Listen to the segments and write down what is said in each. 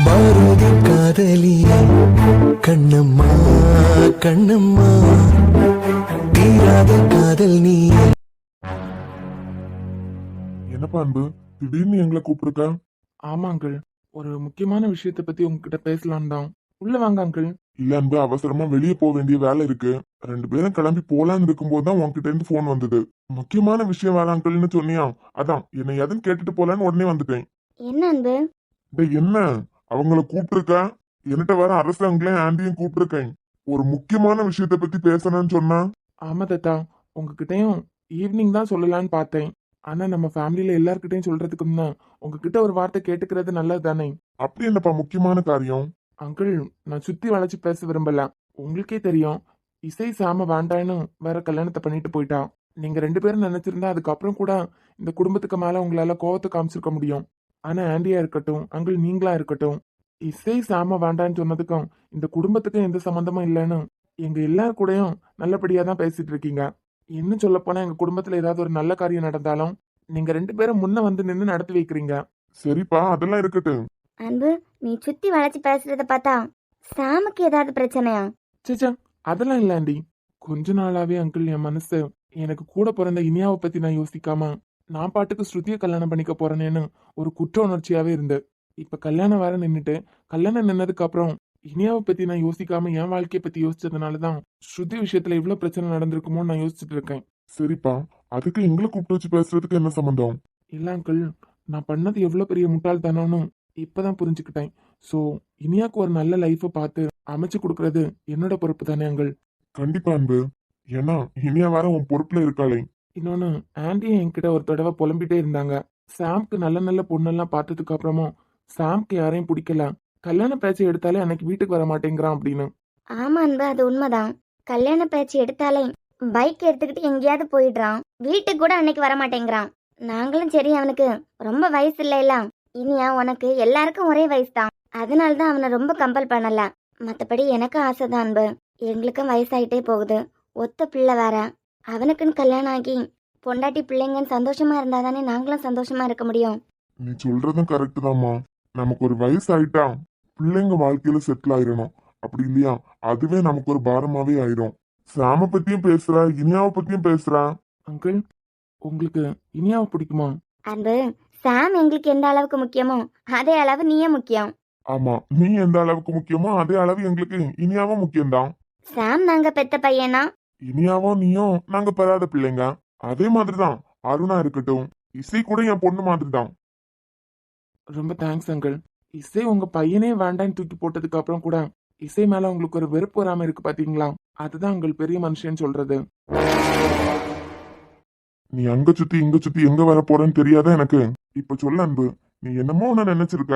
பாரதி காதலியே கண்ணம்மா கண்ணம்மா தீராத காதல் நீ. என்னப்பா அன்பு, திடீர்னு எங்களை கூப்பிட்டுருக்க? ஆமா அங்கிள், ஒரு முக்கியமான விஷயத்த பத்தி உங்ககிட்ட பேசலாம் தான். உள்ள வாங்க அங்கிள். இல்ல அன்பு, அவசரமா வெளியே போக வேண்டிய வேலை இருக்கு. 2 பேரும் கிளம்பி போலான்னு இருக்கும்போது தான் உன்கிட்ட இருந்து போன் வந்தது. முக்கியமான விஷயம் வேற அங்கிள்னு சொன்னியா, அதான் என்னை எதுன்னு கேட்டுட்டு போலான்னு உடனே வந்துட்டேன். என்ன அன்பு? என்ன அவங்கள கூப்பிட்டுருக்க? என்கிட்ட வர அரசாங்களையும் ஆண்டியும் கூப்பிட்டுருக்கேன். ஒரு முக்கியமான விஷயத்த பத்தி பேசணும்னு சொன்னா. ஆமா தாத்தா, உங்ககிட்டயும் ஈவினிங் தான் சொல்லலான்னு பார்த்தேன். ஆனா நம்ம ஃபேமிலியில எல்லார்கிட்டயும் சொல்றதுக்கு முன்ன உங்ககிட்ட ஒரு வார்த்தை கேட்டுக்கிறது நல்லது தானே. அப்படி என்னப்பா முக்கியமான காரியம்? அங்கிள், நான் சுத்தி வளைச்சு பேச விரும்பல. உங்களுக்கே தெரியும், இசை சாம வேண்டான்னு வேற கல்யாணத்தை பண்ணிட்டு போயிட்டா. நீங்க 2 பேரும் நினைச்சிருந்தா அதுக்கப்புறம் கூட இந்த குடும்பத்துக்கு மேல உங்களால கோவத்தை காமிச்சிருக்க முடியும். ஆனா ஆண்டியா இருக்கட்டும், அங்கிள் நீங்களா இருக்கட்டும், இசை சாம வேண்டான்னு சொன்னதுக்கும் இந்த குடும்பத்துக்கும் எந்த சம்மந்தமும் இல்லைன்னு எங்க எல்லார் கூடயும் நல்லபடியா தான் பேசிட்டு இருக்கீங்க. இன்னும் சொல்ல போனா எங்க குடும்பத்துல ஏதாவது ஒரு நல்ல காரியம் நடந்தாலும் நீங்க 2 பேரும் முன்ன வந்து நின்று நடத்தி வைக்கிறீங்க. சரிப்பா, அதெல்லாம் இருக்கட்டும். அன்பு, நீ சுத்தி வளைச்சு பேசுறத பார்த்தா சாமுக்கு ஏதாவது பிரச்சனையா? சேச்சா, அதெல்லாம் இல்ல ஆண்டி. கொஞ்ச நாளாவே அங்கிள் என் மனசு எனக்கு கூட பிறந்த இனியாவை பத்தி நான் யோசிக்காம நான் பாட்டுக்கு ஸ்ருதியை கல்யாணம் பண்ணிக்க போறேனேன்னு ஒரு குற்ற உணர்ச்சியாவே இருந்து. இப்ப கல்யாணம் வேற நின்னுட்டு, கல்யாணம் நின்னதுக்கு அப்புறம் இனியாவை பத்தி நான் யோசிக்காம என் வாழ்க்கையை பத்தி யோசிச்சதுனாலதான் ஸ்ருதி விஷயத்துல இவ்வளவு பிரச்சனை நடந்திருக்குமோன்னு நான் யோசிச்சுட்டு இருக்கேன். சரிப்பா, அதுக்கு எங்களை கூப்பிட்டு வச்சு பேசுறதுக்கு என்ன சம்பந்தம்? இல்ல அங்கிள், நான் பண்ணது எவ்வளவு பெரிய முட்டாள்தானோன்னு இப்பதான் புரிஞ்சுக்கிட்டேன். சோ இனியாக்கு ஒரு நல்ல லைஃபை பார்த்து அமைச்சு கொடுக்கறது என்னோட பொறுப்பு தானே அங்கிள். கண்டிப்பா அன்பு, ஏன்னா இனியா வேற உன் பொறுப்புல இருக்காளே. இன்னொன்னு, ஆண்டியும் என்கிட்ட ஒரு தடவை புலம்பிட்டே இருந்தாங்க. சாம்க்கு நல்ல நல்ல பொண்ணெல்லாம் பார்த்ததுக்கு அப்புறமும் சாம்க்கு யாரையும் பிடிக்கல, கல்யாண பேச்சை எடுத்தாலே அன்னைக்கு வீட்டுக்கு வர மாட்டேங்கிறான் அப்படின்னு. ஆமா அன்பு, அது உண்மைதான். கல்யாண பேச்சு எடுத்தாலே பைக் எடுத்துக்கிட்டு எங்கேயாவது போயிடுறான். வீட்டுக்கு கூட அன்னைக்கு வர மாட்டேங்கிறான். நாங்களும் சரி, அவனுக்கு ரொம்ப வயசு இல்லைல, இனியா உனக்கு எல்லாருக்கும் ஒரே வயசு தான், அதனாலதான் அவனை ரொம்ப கம்பல் பண்ணல. மத்தபடி எனக்கு ஆசைதான் அன்பு. எங்களுக்கும் வயசாயிட்டே போகுது, ஒத்த பிள்ளை வேற. அவனுக்குன்னு கல்யாணம் ஆகி பொண்டாட்டி பிள்ளைங்கன்னு சந்தோஷமா இருந்தாதானே நாங்களும் சந்தோஷமா இருக்க முடியும். நீ சொல்றதும் கரெக்ட் தான்மா. நமக்கு ஒரு வயசு ஆயிட்டா பிள்ளைங்க வாழ்க்கையில செட்டில் ஆயிடணும். அப்படி இல்லையா அதுவே நமக்கு ஒரு பாரமாவே ஆயிரும். சாம பத்தியும் பேசுறா, இனியாவை பத்தியும் பேசுறா. அங்கிள், உங்களுக்கு இனியாவை பிடிக்குமா? அன்பு, சாம் எங்களுக்கு எந்த அளவுக்கு முக்கியமோ அதே அளவு நீயே முக்கியம். ஆமா, நீ எந்த அளவுக்கு முக்கியமோ அதே அளவு எங்களுக்கு இனியாவும் முக்கியம்தான். சாம் நாங்க பெத்த பையனா? இனியாவும் நீயும் நாங்க பெறாத பிள்ளைங்க. அதே மாதிரிதான் அருணா இருக்கட்டும், இசை கூட என் பொண்ணு மாதிரிதான். ரொம்ப தேங்க்ஸ் அங்கிள். இசை உங்க பையனே வேண்டான்னு தூக்கி போட்டதுக்கு அப்புறம் கூட இசை மேல உங்களுக்கு ஒரு வெறுப்பு வராம இருக்கு பாத்தீங்களா? அதுதான் உங்கள் பெரிய மனுஷன் சொல்றது. நீ அங்க சுத்தி இங்க சுத்தி எங்க வர போறேன்னு தெரியாத எனக்கு. இப்ப சொல்ல அன்பு, நீ என்னமோ ஒண்ணு நினைச்சிருக்க,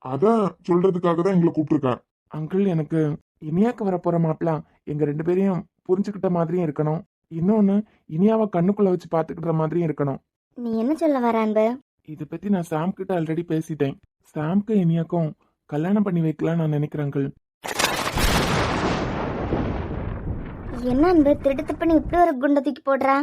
அத சொல்றதுக்காக தான் எங்களை கூப்பிட்டுருக்க. அங்கிள், எனக்கு இனியாக்கு வரப்போற மாப்பிள எங்க 2 பேரையும் புரிஞ்சுக்கிட்ட மாதிரியும் இருக்கணும். இன்னொன்னு, இனியாவை கண்ணுக்குள்ள வச்சு பாத்துக்கிட்ட மாதிரியும் இருக்கணும். நீ என்ன சொல்ல வர அன்பு? இதை பத்தி நான் சாம் கிட்ட ஆல்ரெடி பேசிட்டேன். சாம்க்கு இனியாக்கும் கல்யாணம் பண்ணி வைக்கலாம் நான் நினைக்கிறேன் அங்கிள். என்ன அன்பு, திருட்டு பண்ணி இப்படி ஒரு குண்டை தூக்கி போடுறா?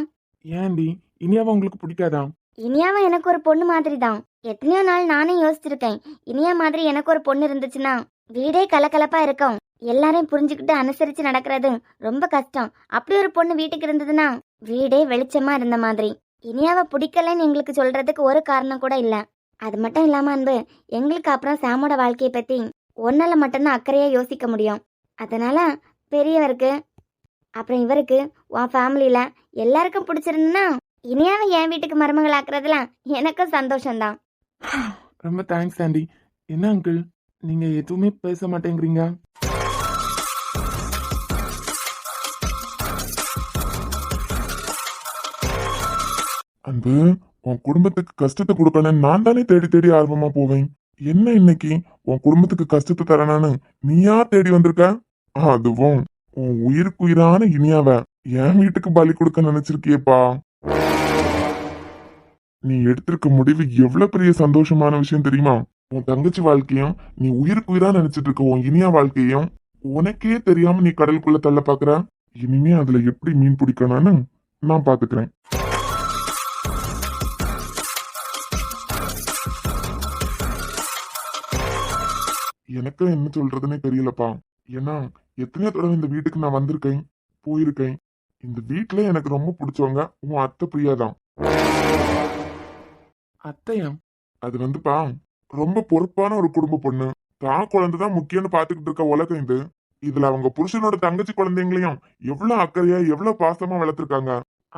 ஏன்டி, இனியாவை உங்களுக்கு பிடிக்காதா? இனியாவும் எனக்கு ஒரு பொண்ணு மாதிரி தான். எத்தனையோ நாள் நானே யோசிச்சிருக்கேன், இனியா மாதிரி எனக்கு ஒரு பொண்ணு இருந்துச்சுன்னா வீடே கலகலப்பா இருக்கும். எல்லாரையும் புரிஞ்சுக்கிட்டு அனுசரிச்சு நடக்கிறது ரொம்ப கஷ்டம். அப்படி ஒரு பொண்ணு வீட்டுக்கு இருந்ததுன்னா வீடே வெளிச்சமா இருந்த மாதிரி. இனியாவை பிடிக்கலன்னு எங்களுக்கு சொல்றதுக்கு ஒரு காரணம் கூட இல்ல. அது மட்டும் இல்லாம அன்பு, எங்களுக்கு அப்புறம் சாமோட வாழ்க்கையை பத்தி ஒன்னால மட்டும்தான் அக்கறையா யோசிக்க முடியும். அதனால பெரியவருக்கு அப்புறம் இவருக்கு உன் ஃபேமிலியில எல்லாருக்கும் பிடிச்சிருந்துன்னா இனியாவை என் வீட்டுக்கு மருமகள் ஆக்குறதுல எனக்கும் சந்தோஷம்தான். ரொம்ப தேங்க்ஸ் ஆண்டி. என்ன அங்கிள், நீங்க எதுவுமே பேச மாட்டேங்கிறீங்க? அன்பு, உன் குடும்பத்துக்கு கஷ்டத்தை கொடுக்கணும் நான் தானே தேடி தேடி ஆர்வமா போவேன். என்ன இன்னைக்கு உன் குடும்பத்துக்கு கஷ்டத்தை தரனான்னு நீயா தேடி வந்திருக்க? அதுவும் உன் உயிருக்கு உயிரான இனியாவ என் வீட்டுக்கு பலி கொடுக்க நினைச்சிருக்கியேப்பா. நீ எடுத்திருக்க முடிவு எவ்வளவு பெரிய சந்தோஷமான விஷயம் தெரியுமா? உன் தங்கச்சி வாழ்க்கையும் நீ உயிருக்கு உயிரா நினைச்சிட்டு இருக்க உன் இனியா வாழ்க்கையும் உனக்கே தெரியாம நீ கடலுக்குள்ள தள்ள பாக்குற. இனிமே அதுல எப்படி மீன் பிடிக்கணும்னு நான் பாத்துக்கிறேன். எனக்கு என்ன சொல்றதுன்னே தெரியலப்பா. ஏன்னா எத்தனையோ தடவை இந்த வீட்டுக்கு நான் வந்திருக்கேன், போயிருக்கேன். இந்த வீட்டுல எனக்கு ரொம்ப பிடிச்சவங்க உன் அத்தை பிரியா தான். அத்தையா? அது வந்துப்பா, ரொம்ப பொறுப்பான ஒரு குடும்ப பொண்ணு. தான் குழந்தைதான் முக்கியம்னு பாத்துக்கிட்டு இருக்க உலகம் இது. இதுல அவங்க புருஷனோட தங்கச்சி குழந்தைங்களையும் எவ்வளவு அக்கறையா எவ்வளவு பாசமா வளர்த்திருக்காங்க.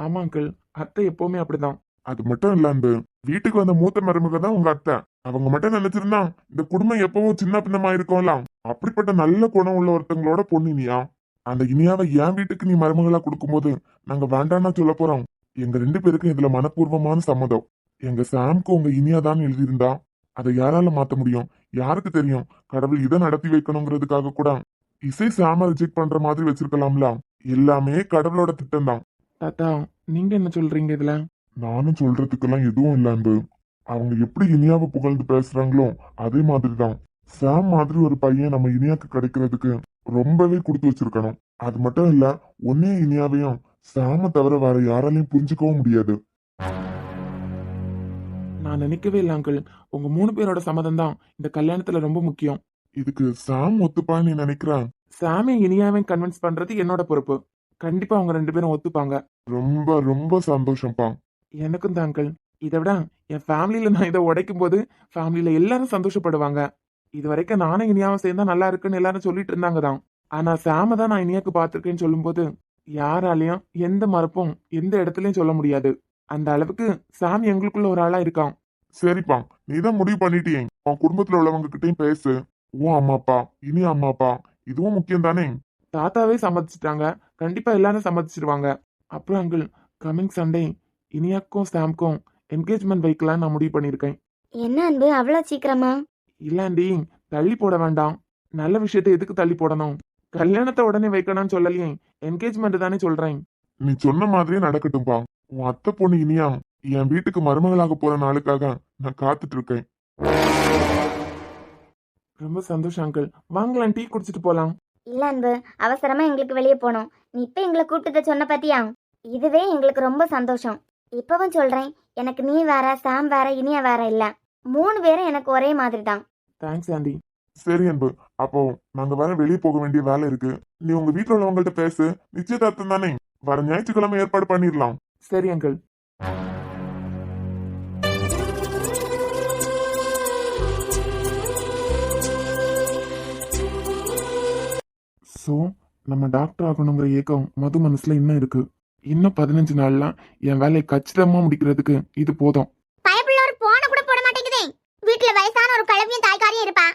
ஆமா அங்கிள், அத்தை எப்பவுமே அப்படிதான். அது மட்டும் இல்ல அன்பு, வீட்டுக்கு வந்த மூத்த மருமக தான் உங்க அத்தை. அவங்க மட்டும் நினைச்சிருந்தா இந்த குடும்பம் எப்பவும் சின்ன பின்னமா இருக்கும்ல. அப்படிப்பட்ட நல்ல குணம் உள்ள ஒருத்தங்களோட பொண்ணு இனியா. அந்த இனியாவை என் வீட்டுக்கு நீ மருமகளா கொடுக்கும்போது நாங்க வேண்டாம்னா சொல்ல போறோம். எங்க 2 பேருக்கும் இதுல மனப்பூர்வமான சம்மதம். எங்க சாம்க்கு உங்க இனியா தான் எழுதியிருந்தா அதை யாரால மாத்த முடியும்? யாருக்கு தெரியும்? கடவுள் இதை நடத்தி வைக்கணுங்கிறதுக்காக கூட இசை சாம ரிஜெக்ட் பண்ற மாதிரி வச்சிருக்கலாம்ல. எல்லாமே கடவுளோட திட்டம் தான். தாத்தா, நீங்க என்ன சொல்றீங்க இதுல? நானும் சொல்றதுக்கெல்லாம் எதுவும் இல்ல அன்பு. அவங்க எப்படி இனியாவை புகழ்ந்து பேசுறாங்களோ அதே மாதிரிதான் சாம் மாதிரி ஒரு பையன் நம்ம இனியாக்கு கிடைக்கிறதுக்கு ரொம்பவே கொடுத்து வச்சிருக்கணும். அது மட்டும் இல்ல, ஒன்னே இனியாவையும் சாம தவிர வேற யாராலையும் புரிஞ்சுக்கவும் முடியாது. நான் நினைக்கவே இல்லை அங்கிள். உங்க 3 பேரோட சம்மதம் தான் இந்த கல்யாணத்துல ரொம்ப முக்கியம். இதுக்கு சாம் ஒத்துப்பான்னு நீ நினைக்கிறேன்? சாமி இனியாவை கன்வின்ஸ் பண்றது என்னோட பொறுப்பு. கண்டிப்பா அவங்க 2 பேரும் ஒத்துப்பாங்க. ரொம்ப ரொம்ப சந்தோஷம்ப்பா. எனக்கும் தான் அங்கிள். இதை விட என் ஃபேமிலியில நான் இதை உடைக்கும் போது ஃபேமிலியில எல்லாரும் சந்தோஷப்படுவாங்க. இது வரைக்கும் நானும் இனியாவும் சேர்ந்தா நல்லா இருக்குன்னு எல்லாரும் சொல்லிட்டு இருந்தாங்க தான். ஆனா சாம தான் நான் இனியாக்கு பார்த்துருக்கேன்னு சொல்லும்போது யாராலையும் எந்த மறுப்பும் எந்த இடத்துலயும் சொல்ல முடியாது. அந்த அளவுக்கு சாமி எங்களுக்குள்ள ஒரு ஆளா இருக்கான். சரிப்பா, நீதான் முடிவு பண்ணிட்டியே. உன் குடும்பத்துல உள்ளவங்க கிட்டயும் பேசு. உன் அம்மா அப்பா, இனி அம்மா அப்பா, இதுவும் முக்கியம் தானே? தாத்தாவே சம்மதிச்சிட்டாங்க. கண்டிப்பா எல்லாரும் சம்மதிச்சிருவாங்க. அப்புறம் அங்கிள், கமிங் சண்டே இனியாக்கும் சாம்க்கும் என்கேஜ்மெண்ட் வைக்கலான்னு நான் முடிவு பண்ணியிருக்கேன். என்ன அன்பு அவ்வளோ சீக்கிரமா? இல்லாண்டி தள்ளி போட வேண்டாம். நல்ல விஷயத்தை எதுக்கு தள்ளி போடணும்? கல்யாணத்தை உடனே வைக்கணும்னு சொல்லலையே, என்கேஜ்மெண்ட் தானே சொல்றேன். நீ சொன்ன மாதிரியே நடக்கட்டும்பா. உன் அத்தை பொண்ணு இனியா என் வீட்டுக்கு மருமகளாக போற நாளுக்காக நான் காத்துட்டு இருக்கேன். ரொம்ப சந்தோஷம் அங்கிள். வாங்கலாம், டீ குடிச்சிட்டு போலாம். இல்ல அன்பு, அவசரமா எங்களுக்கு வெளியே போகணும். நீ இப்ப எங்களை கூப்பிட்டு சொன்ன பாத்தியா, இதுவே எங்களுக்கு ரொம்ப சந்தோஷம். இப்பவும் சொல்றேன், எனக்கு நீ வேற, சாம் வேற, இனியா வேற இல்ல. 3 பேரும் எனக்கு ஒரே மாதிரி தான். Thanks aunty. சரி அன்பு, அப்போ நாங்க வர வெளியே போக வேண்டிய வேலை இருக்கு. நீ உங்க வீட்டுல உள்ளவங்கள்ட்ட பேசு. நிச்சயதார்த்தம் தானே, வர ஞாயிற்றுக்கிழமை ஏற்பாடு பண்ணிடலாம். சரி அங்கிள். ஸோ நம்ம டாக்டர் ஆகணுங்கிற ஏக்கம் மது மனசுல இன்னும் இருக்கு. இன்னும் 15 நாள்ல என் வேலையை கச்சிதமா முடிக்கிறதுக்கு இது போதும். பயப்புள்ள ஒரு போன கூட போட மாட்டேங்குதே. வீட்டுல வயசான ஒரு கிழவியும் தாய்க்காரியும் இருப்பா.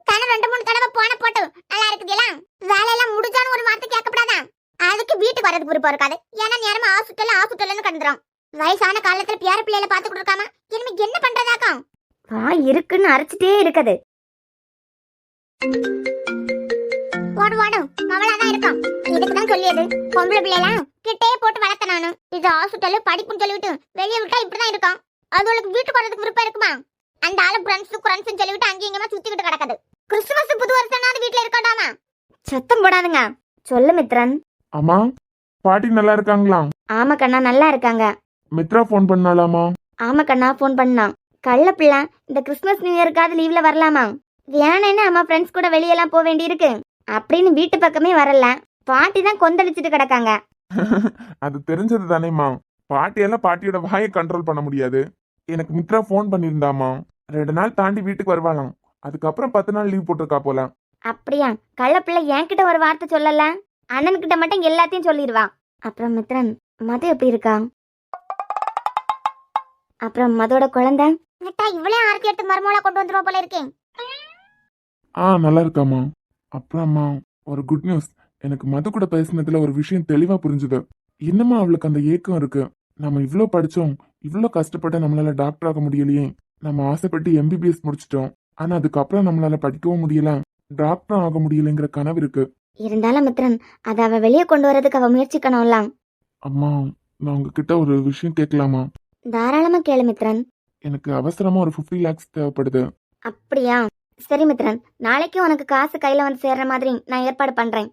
தானே 2-3 தடவை போன போட்டு நல்லா இருக்குதுல. வேலையெல்லாம் முடிஞ்சான்னு ஒரு வார்த்தை கேட்கப்படாதா? அதுக்கு வீட்டுக்கு வரதுக்கு விருப்பம் இருக்காது. ஏன்னா நேரமா ஹாஸ்பிட்டல்னு கிடந்துரும். வயசான காலத்துல பேர பிள்ளைகளை பாத்துக்கிட்டு இருக்காம இனிமே என்ன பண்றதாக்கும்? இருக்குன்னு அரைச்சிட்டே இருக்குது. ஓடு ஓடு, மவளாதான் இருக்கும். இதுக்குதான் சொல்லியது, பொம்பளை பிள்ளைலாம் கிட்டே போட்டு வளர்த்த நானு. இது ஹாஸ்பிட்டல் படிப்புன்னு சொல்லிவிட்டு வெளியே விட்டா இப்படிதான் இருக்கும். அதுகளுக்கு வீட்டுக்கு வரதுக்கு விருப்பம் இருக்குமா? அந்த ஆளு ஃப்ரெண்ட்ஸ் சொல்லிவிட்டு அங்கேயும் இங்கேயுமா சுத்திக்கிட்டு கிடக்குது. கிறிஸ்துமஸ் புது வருஷம்னாவது வீட்டுல இருக்கட்டாமா? சத்தம் போடாதுங்க. சொல்லு மித்ரன். அம்மா, பாட்டி நல்லா இருக்காங்களா? ஆமா கண்ணா, நல்லா இருக்காங்க. மித்ரா ஃபோன் பண்ணாலாமா? ஆமா கண்ணா, ஃபோன் பண்ணான். கள்ள பிள்ளை, இந்த கிறிஸ்மஸ் நியூ இயருக்காவது லீவ்ல வரலாமா? வேணேன்னு அம்மா ஃப்ரெண்ட்ஸ் கூட வெளியெல்லாம் போக வேண்டி இருக்கு அப்படின்னு வீட்டு பக்கமே வரல. பாட்டி தான் கொந்தளிச்சுட்டு கிடக்காங்க. அது தெரிஞ்சது தானேம்மா. பாட்டியெல்லாம் பாட்டியோட வாயை கண்ட்ரோல் பண்ண முடியாது. எனக்கு மித்ரா ஃபோன் பண்ணியிருந்தாமா. 2 நாள் தாண்டி வீட்டுக்கு வருவாளாம். அதுக்கப்புறம் 10 நாள் லீவ் போட்டிருக்கா போல. அப்படியா? கள்ள பிள்ளை என்கிட்ட ஒரு வார்த்தை சொல்லல, அண்ணன்கிட்ட மட்டும் எல்லாத்தையும் சொல்லிடுவா. அப்புறம் மித்ரன், மது எப்படி இருக்கா? அப்புறம் மதோட குழந்தை விட்டா இவ்வளவு ஆர்த்தி எடுத்து மருமகளா கொண்டு வந்துருவா போல இருக்கேன். நல்லா இருக்காமா. அப்புறம் அம்மா, ஒரு குட் நியூஸ். எனக்கு மது கூட பேசினதுல ஒரு விஷயம் தெளிவா புரிஞ்சுது. இன்னமும் அவளுக்கு அந்த ஏக்கம் இருக்கு. நம்ம இவ்ளோ படிச்சோம், இவ்ளோ கஷ்டப்பட்டு நம்மளால டாக்டர் ஆக முடியலையே. நம்ம ஆசைப்பட்டு எம்பிபிஎஸ் முடிச்சிட்டோம். ஆனா அதுக்கப்புறம் நம்மளால படிக்கவும் முடியல, டாக்டர் ஆக முடியலைங்கிற கனவு இருக்கு. இருந்தாலும் மித்ரன், அதை அவ வெளியே கொண்டு வரதுக்கு அவ முயற்சிக்கணும்ல. அம்மா, நான் உங்ககிட்ட ஒரு விஷயம் கேட்கலாமா? தாராளமா கேளு மித்ரன். எனக்கு அவசரமா ஒரு 50 lakhs தேவைப்படுது. அப்படியா? சரி மித்ரன், நாளைக்கு உனக்கு காசு கையில வந்து சேர்ற மாதிரி நான் ஏற்பாடு பண்றேன்.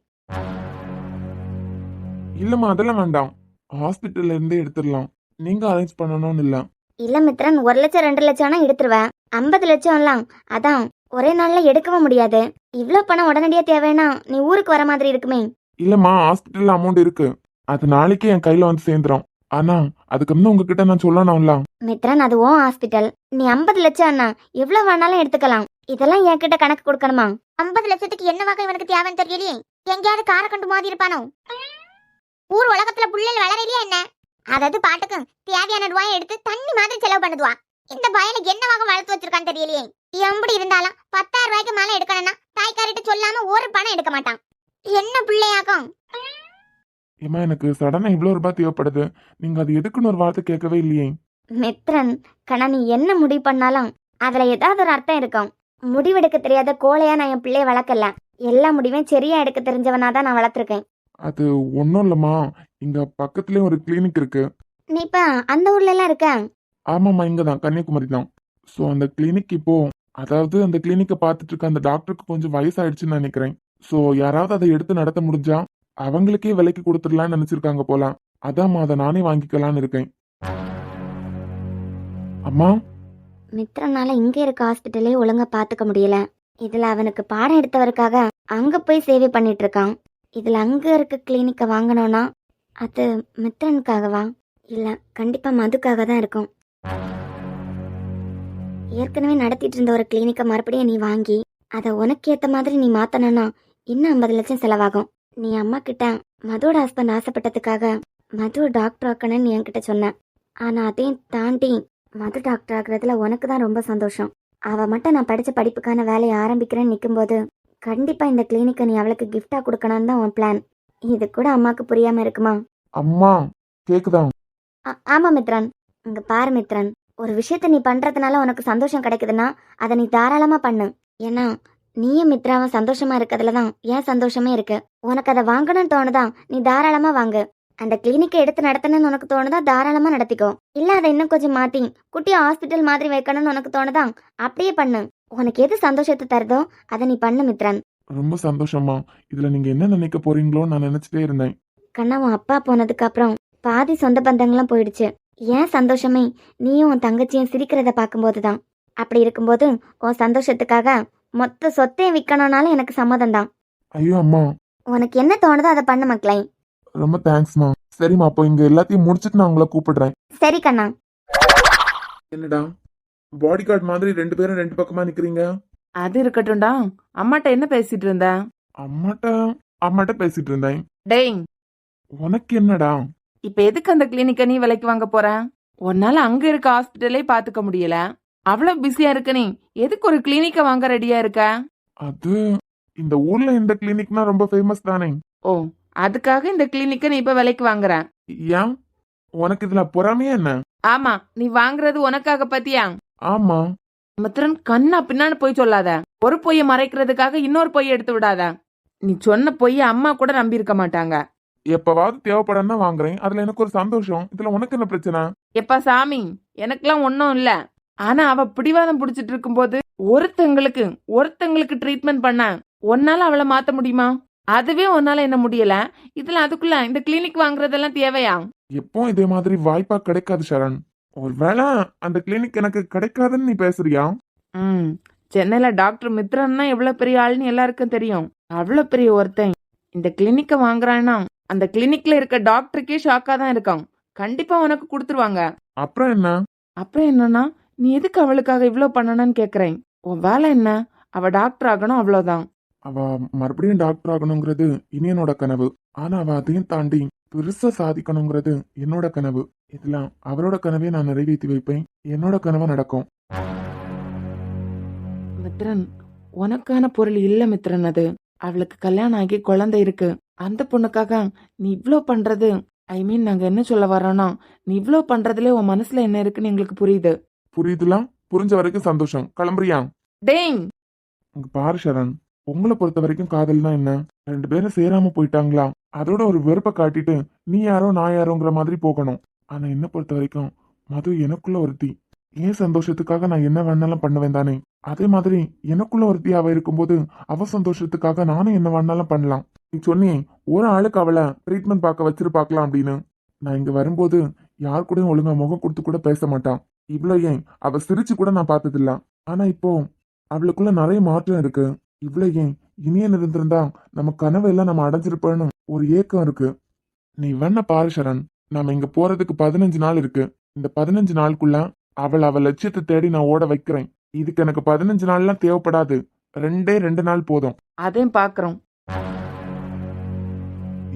இல்லம்மா, அதெல்லாம் வேண்டாம். ஹாஸ்பிட்டல்ல இருந்தே எடுத்துடலாம். நீங்க அரேஞ்ச் பண்ணணும்னு இல்ல. இல்ல மித்ரன், 1 லட்சம் 2 லட்சம்னா எடுத்துருவேன். 50 லட்சம் எல்லாம் அதான் ஒரே நாள்ல எடுக்கவும் முடியாது. இவ்ளோ பணம் உடனடியா தேவைன்னா நீ ஊருக்கு வர மாதிரி இருக்குமே. இல்லம்மா, ஹாஸ்பிட்டல்ல அமௌண்ட் இருக்கு. அது நாளைக்கே என் கையில வந்து சேர்ந்துரும். ஆனா அதுக்கு முன்ன உங்ககிட்ட நான் சொல்லணும்ல. மித்ரன், அது உன் ஹாஸ்பிட்டல். நீ 50 லட்சம் அண்ணா எவ்வளவு வேணாலும் எடுத்துக்கலாம். இதெல்லாம் என்கிட்ட கணக்கு கொடுக்கணுமா? 50 லட்சத்துக்கு என்ன வகை இவனுக்கு தேவைன்னு தெரியலையே. எங்கேயாவது காரை கண்டு மோதி இருப்பானோ? ஊர் உலகத்துல புள்ளைல வளரலையா என்ன? அதாவது பாட்டுக்கு தேவையான ரூபாயை எடுத்து தண்ணி மாதிரி செலவு பண்ணுதுவா. இந்த பையனுக்கு என்ன வகை வளர்த்து வச்சிருக்கான்னு தெரியலையே. எப்படி இருந்தாலும் 10,000 ரூபாய்க்கு மேல எடுக்கணும்னா தாய்க்காரிட்ட சொல்லாம ஒரு பணம் எடுக்க மாட்டான். என்ன பிள்ளையாக்கும்? ஏமா, எனக்கு சடனா இவ்வளவு ரூபாய் தேவைப்படுது. நீங்க அது எதுக்குன்னு ஒரு வார்த்தை கேட்கவே இல்லையே. மித்ரன், கண்ணா, நீ என்ன முடிவு பண்ணாலும் அதுல ஏதாவது ஒரு அர்த்தம் இருக்கும். முடிவெடுக்க தெரியாத கோழையா நான் என் பிள்ளைய வளர்க்கல. எல்லா முடிவையும் சரியா எடுக்க தெரிஞ்சவனாதான் நான் வளர்த்துருக்கேன். அது ஒன்றும் இல்லைம்மா, இங்க பக்கத்துலேயே ஒரு கிளினிக் இருக்கு. நீ இப்ப அந்த ஊர்ல எல்லாம் இருக்க? ஆமாம்மா, இங்கே தான், கன்னியாகுமரி தான். ஸோ அந்த கிளினிக் இப்போ, அதாவது அந்த கிளினிக்கை பார்த்துட்டு இருக்க அந்த டாக்டருக்கு கொஞ்சம் வயசாயிடுச்சுன்னு நினைக்கிறேன். ஸோ யாராவது அதை எடுத்து நடத்த முடிஞ்சா அவங்களுக்கே விலைக்கு கொடுத்துடலான்னு நினைச்சிருக்காங்க போல. அதாம்மா, அதை நானே வாங்கிக்கலான்னு இருக்கேன். அம்மா, மித்ரனால இங்க இருக்க ஹாஸ்பிட்டலே ஒழுங்கா பாத்துக்க முடியல. இதுல அவனுக்கு பாடம் எடுத்தவருக்காக அங்க போய் சேவை பண்ணிட்டு இருக்கான். இதுல அங்க இருக்க கிளினிக்க வாங்கணும்னா அது மித்ரனுக்காகவா? இல்ல, கண்டிப்பா மதுக்காக தான் இருக்கும். ஏற்கனவே நடத்திட்டு இருந்த ஒரு கிளினிக்க மறுபடியும் நீ வாங்கி அதை உனக்கு ஏத்த மாதிரி நீ மாத்தணும்னா இன்னும் 50 லட்சம் செலவாகும். நீ அம்மா கிட்ட மதுவோட ஹஸ்பண்ட் ஆசைப்பட்டதுக்காக மது டாக்டர் ஆக்கணும்னு என்கிட்ட சொன்ன. ஆனா அதையும் தாண்டி மது டாக்டர் ஆகுறதுல உனக்கு தான் ரொம்ப சந்தோஷம். அவ மட்டும் நான் படிச்ச படிப்புக்கான வேலையை ஆரம்பிக்கிறேன்னு நிக்கும்போது கண்டிப்பா இந்த கிளினிக்கை நீ அவளுக்கு கிஃப்டா கொடுக்கணும்னு தான் உன் பிளான். இது கூட அம்மாக்கு புரியாம இருக்குமா? அம்மா கேக்குதா? ஆமா மித்ரன். இங்க பாரு மித்ரன், ஒரு விஷயத்த நீ பண்றதுனால உனக்கு சந்தோஷம் கிடைக்குதுன்னா அதை நீ தாராளமா பண்ணு. ஏன்னா நீயும் மித்ராவும் சந்தோஷமா இருக்கிறதுல தான் ஏன் சந்தோஷமே இருக்கு. உனக்கு அதை வாங்கணும்னு தோணுதா, நீ தாராளமா வாங்கு. அந்த கிளினிக்கை எடுத்து நடத்தணும்னு உனக்கு தோணுதா, தாராளமா நடத்திக்கோ. இல்ல அதை இன்னும் கொஞ்சம் மாத்தி குட்டியா ஹாஸ்பிட்டல் மாதிரி வைக்கணும்னு உனக்கு தோணுதா, அப்படியே பண்ணு. உனக்கு எது சந்தோஷத்தை தருதோ அதை நீ பண்ணு மித்ரன். ரொம்ப சந்தோஷமா. இதுல நீங்க என்ன நினைக்க போறீங்களோன்னு நான் நினைச்சிட்டே இருந்தேன். கண்ணா, உன் அப்பா போனதுக்கு அப்புறம் பாதி சொந்த பந்தங்களும் போயிடுச்சு. ஏன் சந்தோஷமே நீயும் உன் தங்கச்சியும் சிரிக்கிறத பார்க்கும்போது தான். அப்படி இருக்கும்போது உன் சந்தோஷத்துக்காக மொத்த சொத்தையும் விற்கணும்னாலும் எனக்கு சம்மதம் தான். ஐயோ அம்மா, உனக்கு என்ன தோணுதோ அதை பண்ணு மக்களே. ரொம்ப தேங்க்ஸ்மா. சரிம்மா, அப்போ இங்க எல்லாத்தையும் முடிச்சிட்டு நான் உங்களை கூப்பிடுறேன். சரி கண்ணா. என்னடா பாடி கார்டு மாதிரி 2 பேரும் 2 பக்கமா நிக்கிறீங்க? அது இருக்கட்டும்டா. அம்மாட்ட என்ன பேசிட்டு இருந்த? அம்மாட்ட பேசிட்டு இருந்தேன். டேய், உனக்கு என்னடா? இப்ப எதுக்கு அந்த கிளினிக்க நீ விலைக்கு வாங்க போற? உன்னால அங்க இருக்க ஹாஸ்பிட்டலே பாத்துக்க முடியல. அவ்வளவு பிஸியா இருக்க நீ எதுக்கு ஒரு கிளினிக்க வாங்க ரெடியா இருக்க? அது இந்த ஊர்ல இந்த கிளினிக்னா ரொம்ப ஃபேமஸ் தானே. ஓ, அதுக்காக இந்த கிளினிக்க நீ இப்ப விலைக்கு வாங்குற? ஏன், உனக்கு இதுல பொறாமையா என்ன? ஆமா, நீ வாங்குறது உனக்காக பத்தியா? ஆமா. மித்ரன், கண்ணா பின்னான்னு போய் சொல்லாத. ஒரு பொய்ய மறைக்கிறதுக்காக இன்னொரு பொய்ய எடுத்து விடாத. நீ சொன்ன பொய்ய அம்மா கூட நம்பி இருக்க மாட்டாங்க. எப்பவாவது தேவைப்படன்னா வாங்குறேன். அதுல எனக்கு ஒரு சந்தோஷம். இதுல உனக்கு என்ன பிரச்சனை? எப்பா சாமி, எனக்கெல்லாம் ஒன்னும் இல்ல. ஆனா அவ பிடிவாதம் பிடிச்சிட்டு இருக்கும்போது ஒருத்தங்களுக்கு ட்ரீட்மெண்ட் பண்ண உன்னால அவளை மாத்த முடியுமா? அதுவே உன்னால என்ன முடியல. இதுல அதுக்குள்ள இந்த கிளினிக் வாங்குறதெல்லாம் தேவையா? எப்போ இதே மாதிரி வாய்ப்பா கிடைக்காது சரண். ஒருவேளை அந்த கிளினிக் எனக்கு கிடைக்காதுன்னு நீ பேசுறியா? சென்னையில டாக்டர் மித்ரன்னா எவ்வளவு பெரிய ஆளுன்னு எல்லாருக்கும் தெரியும். அவ்வளவு பெரிய ஒருத்தன் இந்த கிளினிக்க வாங்குறான்னா அந்த கிளினிக்ல இருக்க டாக்டருக்கே ஷாக்கா தான் இருக்கான். கண்டிப்பா உனக்கு கொடுத்துருவாங்க. அப்புறம் என்ன? அப்புறம் என்னன்னா, நீ எதுக்கு அவளுக்காக இவ்வளவு பண்ணணும்னு கேக்குறேன். உன் வேலை என்ன? அவ டாக்டர் ஆகணும், அவ்வளவுதான். அவ மறுபடியும் டாக்டர் ஆகணுங்கிறது இனியனோட கனவு. ஆனா அவ அதையும் தாண்டி பெருசா சாதிக்கணுங்கிறது என்னோட கனவு. இதுல அவளோட கனவே நான் நிறைவேற்றி வைப்பேன். என்னோட கனவு நடக்கும். மித்ரன், உனக்கான பொருள் இல்ல மித்ரன். அது அவளுக்கு கல்யாணம் ஆகி குழந்தை இருக்கு. அந்த பொண்ணுக்காக நீ இவ்ளோ பண்றது, ஐ மீன் நாங்க என்ன சொல்ல வரோம்னா, நீ இவ்ளோ பண்றதுல உன் மனசுல என்ன இருக்குன்னு எங்களுக்கு புரியுது. புரியுதுலாம்? புரிஞ்ச வரைக்கும் சந்தோஷம். கிளம்புறியா? டேய், இங்க பாரு சரண், உங்களை பொறுத்த வரைக்கும் காதல்னா என்ன? 2 பேரும் சேராம போயிட்டாங்களா, அதோட ஒரு வெறுப்பை காட்டிட்டு நீ யாரோ நான் யாரோங்கிற மாதிரி போகணும். ஆனா என்ன பொறுத்த வரைக்கும் மது எனக்குள்ள ஒருத்தி. ஏன் சந்தோஷத்துக்காக நான் என்ன வேணாலும் பண்ணுவேன் தானே. அதே மாதிரி எனக்குள்ள ஒருத்தி அவ இருக்கும்போது அவ சந்தோஷத்துக்காக நானும் என்ன வேணாலும் பண்ணலாம். நீ சொன்னியே ஒரு ஆளுக்கு அவளை ட்ரீட்மெண்ட் பார்க்க வச்சிருப்பாக்கலாம் அப்படின்னு. நான் இங்க வரும்போது யார் கூடயும் ஒழுங்கா முகம் கொடுத்து கூட பேச மாட்டான். இவ்வளோ ஏன் அவ சிரிச்சு கூட நான் பார்த்ததில்ல. ஆனா இப்போ அவளுக்குள்ள நிறைய மாற்றம் இருக்கு. இவ்வளவு ஏன் இனியன் இருந்திருந்தா நம்ம கனவெல்லாம் நம்ம அடைஞ்சிருப்போன்னு ஒரு ஏக்கம் இருக்கு. நீ வேணா பாரு சரண், நாம இங்க போறதுக்கு 15 நாள் இருக்கு. இந்த 15 நாளுக்குள்ள அவ லட்சியத்தை தேடி நான் ஓட வைக்கிறேன். இதுக்கு எனக்கு 15 நாள்லாம் தேவைப்படாது. 2 நாள் போதும். அதையும் பாக்குறோம்.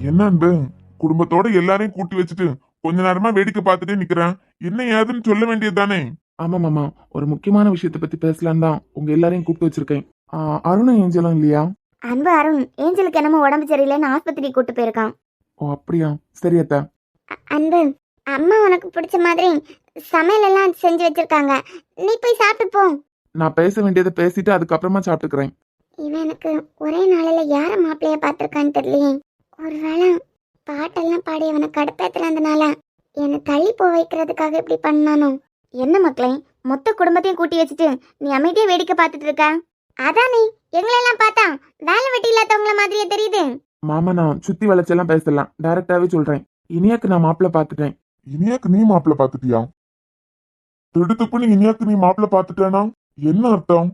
என்ன அன்பு, குடும்பத்தோட எல்லாரையும் கூட்டி வச்சுட்டு கொஞ்ச நேரமா வேடிக்கை பார்த்துட்டே நிக்கிறேன். என்ன ஏதுன்னு சொல்ல வேண்டியது தானே? ஆமா மாமா, ஒரு முக்கியமான விஷயத்தை பத்தி பேசலாம் தான் உங்க எல்லாரையும் கூப்பிட்டு வச்சிருக்கேன். அருணும் ஏஞ்சலும் இல்லையா? அன்பு அருண் ஏஞ்சலுக்கு என்னமோ உடம்பு சரியில்லைன்னு ஆஸ்பத்திரி கூட்டு போயிருக்கான். ஓ அப்படியா, சரி அத்தா. அன்பு, அம்மா உனக்கு பிடிச்ச மாதிரி சமையல் எல்லாம் செஞ்சு வச்சிருக்காங்க. நீ போய் சாப்பிட்டு போ. நான் பேச வேண்டியதை பேசிட்டு அதுக்கப்புறமா சாப்பிட்டுக்கிறேன். இவன் எனக்கு ஒரே நாளில யார மாப்பிள்ளைய பார்த்திருக்கான்னு தெரியலையே. ஒருவேளை பாட்டெல்லாம் பாடி அவனை கடுப்பேத்துறதுனால என்னை தள்ளி போ வைக்கிறதுக்காக இப்படி பண்ணானோ? என்ன மக்களே, மொத்த குடும்பத்தையும் கூட்டி வச்சுட்டு நீ அமைதியா வேடிக்கை பார்த்துட்டு இருக்க? அதானே எங்களெல்லாம் பார்த்தா வேலை வெட்டி இல்லாதவங்கள மாதிரியே தெரியுது. மாமா, நான் சுத்தி வளைச்செல்லாம் பேசலாம், டைரக்டாவே சொல்றேன். இனியாக்கு நான் மாப்பிள்ள பார்த்துட்டேன். இனியாக்கு நீ மாப்பிள்ள பாத்துட்டியா? திடுத்துப்புன்னு இனியாக்கு நீ மாப்பிள்ள பாத்துட்டேனா என்ன அர்த்தம்?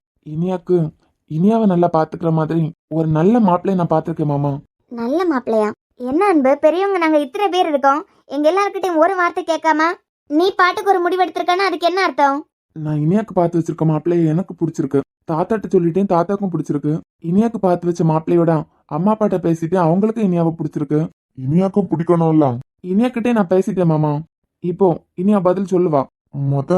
இனியாவை நல்லா பாத்துக்கிற மாதிரி ஒரு நல்ல மாப்பிள்ளைய நான் பார்த்திருக்கேன் மாமா. நல்ல மாப்பிள்ளையா? என்ன அன்பு, பெரியவங்க நாங்க இத்தனை பேர் இருக்கோம், எங்க எல்லார்கிட்டயும் ஒரு வார்த்தை கேட்காம நீ பாட்டுக்கு ஒரு முடிவு எடுத்திருக்கானா? அதுக்கு என்ன அர்த்தம்? நான் இனியாக்கு பார்த்து வச்சிருக்க மாப்பிள்ளைய எனக்கு பிடிச்சிருக்கு. தாத்தாட்ட சொல்லிட்டேன், தாத்தாக்கும் பிடிச்சிருக்கு. இனியாக்கு பார்த்து வச்ச மாப்பிள்ளையோட அம்மா அப்பாட்ட பேசிட்டு அவங்களுக்கும் இனியாவை பிடிச்சிருக்கு. இனியாக்கும் பிடிக்கணும்ல. இனியாக்கிட்டே நான் பேசிட்டேன் மாமா. இப்போ இனியா பதில் சொல்லுவா. மொத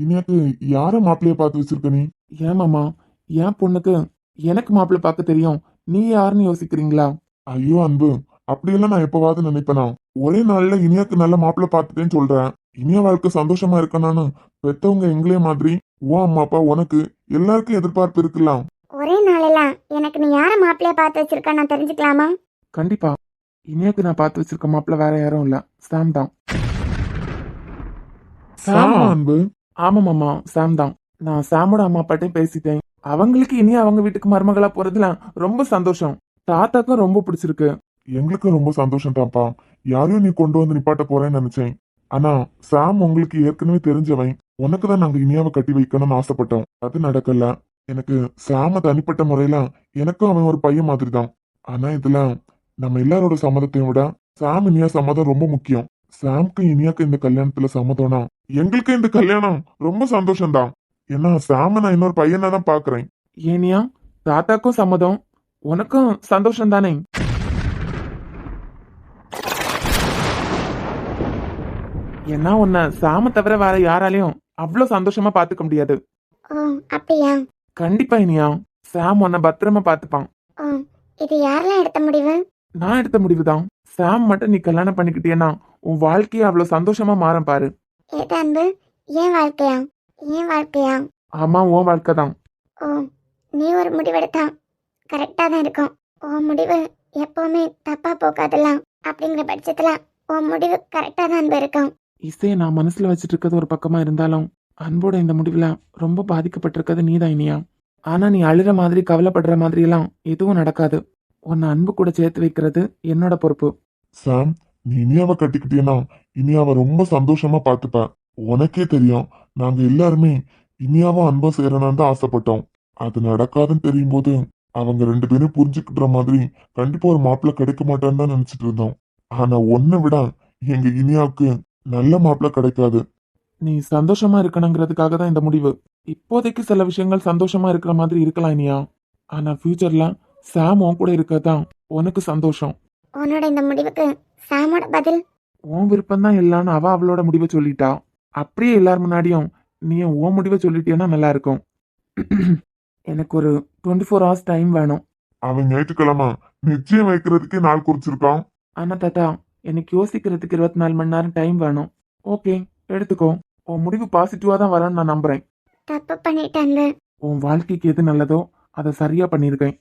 இனியாக்கு யார மாப்பிள்ளைய பார்த்து வச்சிருக்க நீ? ஏன் மாமா, என் பொண்ணுக்கு எனக்கு மாப்பிள்ளை பார்க்க தெரியும், நீ யாருன்னு யோசிக்கிறீங்களா? ஐயோ அன்பு, அப்படியெல்லாம் நான் எப்பவாவது நினைப்பேனா? ஒரே நாள்ல இனியாக்கு நல்ல மாப்பிள்ளை பார்த்துட்டேன்னு சொல்றேன். இனியா வாழ்க்கை சந்தோஷமா இருக்கணும்னு பெத்தவங்க எங்களே மாதிரி உன் அம்மா அப்பா உனக்கு எல்லாருக்கும் எதிர்பார்ப்பு இருக்கலாம். ஒரே நாளில எனக்கு நீ யார மாப்பிள்ளைய பார்த்து வச்சிருக்க நான் தெரிஞ்சுக்கலாமா? கண்டிப்பா. இனியாக்கு நான் பார்த்து வச்சிருக்க மாப்பிள்ளை வேற யாரும் இல்ல, சாம் தான். சாமா அன்பு? ஆமா மாமா, சாம் தான். நான் சாமோட அம்மா அப்பாட்டையும் பேசிட்டேன். அவங்களுக்கு இனியா அவங்க வீட்டுக்கு மருமகளா போறதுல ரொம்ப சந்தோஷம். தாத்தாக்கும் ரொம்ப பிடிச்சிருக்கு. எங்களுக்கு ரொம்ப சந்தோஷம் தான்ப்பா. யாரையும் நீ கொண்டு வந்து நிப்பாட்ட போறேன்னு நினைச்சேன். ஆனா சாம் உங்களுக்கு ஏற்கனவே தெரிஞ்சவன். உனக்கு தான் நாங்க இனியாவை கட்டி வைக்கணும்னு ஆசைப்பட்டோம். அது நடக்கல. எனக்கு சாம தனிப்பட்ட முறையில எனக்கும் அவன் ஒரு பையன் மாதிரி தான். ஆனா இதுல நம்ம எல்லாரோட சம்மதத்தையும் விட சாம் இனியா சம்மதம் ரொம்ப முக்கியம். சாம்க்கு இனியாக்கு இந்த கல்யாணத்துல சம்மதம்னா எங்களுக்கு இந்த கல்யாணம் ரொம்ப சந்தோஷம் தான். ஏன்னா சாம நான் இன்னொரு பையனை தான் பாக்குறேன். ஏனியா, தாத்தாக்கும் சம்மதம், உனக்கும் சந்தோஷம் தானே? ஏன்னா உன்னை சாம தவிர வேற யாராலையும் அவ்வளவு சந்தோஷமா பாத்துக்க முடியாது. ஓ அப்படியா? கண்டிப்பா இனியா, சாம் உன்னை பத்திரமா பாத்துப்பான். ஓ, இது யாரெல்லாம் எடுத்த முடிவு? நான் எடுத்த முடிவுதான். சாம் மட்டும் நீ கல்யாணம் பண்ணிக்கிட்டேன்னா உன் வாழ்க்கையை அவ்வளவு சந்தோஷமா மாறும் பாரு. ஏது அன்பு, ஏன் வாழ்க்கையா? ஏன் வாழ்க்கையா? ஆமா, உன் வாழ்க்கை தான். ஓ, நீ ஒரு முடிவெடுத்தா கரெக்டா தான் இருக்கும். உன் முடிவு எப்பவுமே தப்பா போகாதலாம். அப்படிங்கிற பட்சத்துல உன் முடிவு கரெக்டா தான் அன்பு இருக்கும். இசையை நான் மனசுல வச்சுட்டு இருக்கிறது ஒரு பக்கமா இருந்தாலும் அன்போட இந்த முடிவுல ரொம்ப பாதிக்கப்பட்டிருக்கிறது நீதான் இனியா. ஆனா நீ அழுற மாதிரி கவலைப்படுற மாதிரி எல்லாம் எதுவும் நடக்காது. உன்னை அன்பு கூட சேர்த்து வைக்கிறது என்னோட பொறுப்பு. சாம், நீ இனியாவை கட்டிக்கிட்டீன்னா இனியாவை ரொம்ப சந்தோஷமா பாத்துப்ப. உனக்கே தெரியும், நாங்க எல்லாருமே இனியாவும் அன்பா சேரணும்னு தான் ஆசைப்பட்டோம். அது நடக்காதுன்னு தெரியும் போது அவங்க 2 பேரும் புரிஞ்சுக்கிற மாதிரி கண்டிப்பா ஒரு மாப்பிள்ளை கிடைக்க மாட்டான்னு தான் நினைச்சிட்டு இருந்தோம். ஆனா ஒன்னை விட எங்க இனியாவுக்கு நல்ல மாப்பிள்ளை கிடைக்காது. நீ சந்தோஷமா இருக்கணுங்கிறதுக்காக தான் இந்த முடிவு. இப்போதைக்கு சில விஷயங்கள் சந்தோஷமா இருக்கிற மாதிரி இருக்கலாம் இனியா. ஆனா ஃபியூச்சர்ல சாம் உன் கூட இருக்கதான் உனக்கு சந்தோஷம். உன்னோட இந்த முடிவுக்கு சாமோட பதில்? உன் விருப்பம் தான் இல்லைன்னு அவளோட முடிவை சொல்லிட்டா. அப்படியே எல்லார் முன்னாடியும் நீ உன் முடிவை சொல்லிட்டேன்னா நல்லா இருக்கும். எனக்கு ஒரு 24 hours டைம் வேணும். அவன் ஞாயிற்றுக்கிழமை நிச்சயம் வைக்கிறதுக்கு நாள் குறிச்சிருக்கான். ஆனா தாத்தா, எனக்கு யோசிக்கிறதுக்கு 24 மணி நேரம் டைம் வேணும். ஓகே, எடுத்துக்கோ. உன் முடிவு பாசிட்டிவா தான் வரேன்னு நான் நம்புறேன். தப்பு பண்ணிட்டேன். உன் வாழ்க்கைக்கு எது நல்லதோ அதை சரியா பண்ணியிருக்கேன்.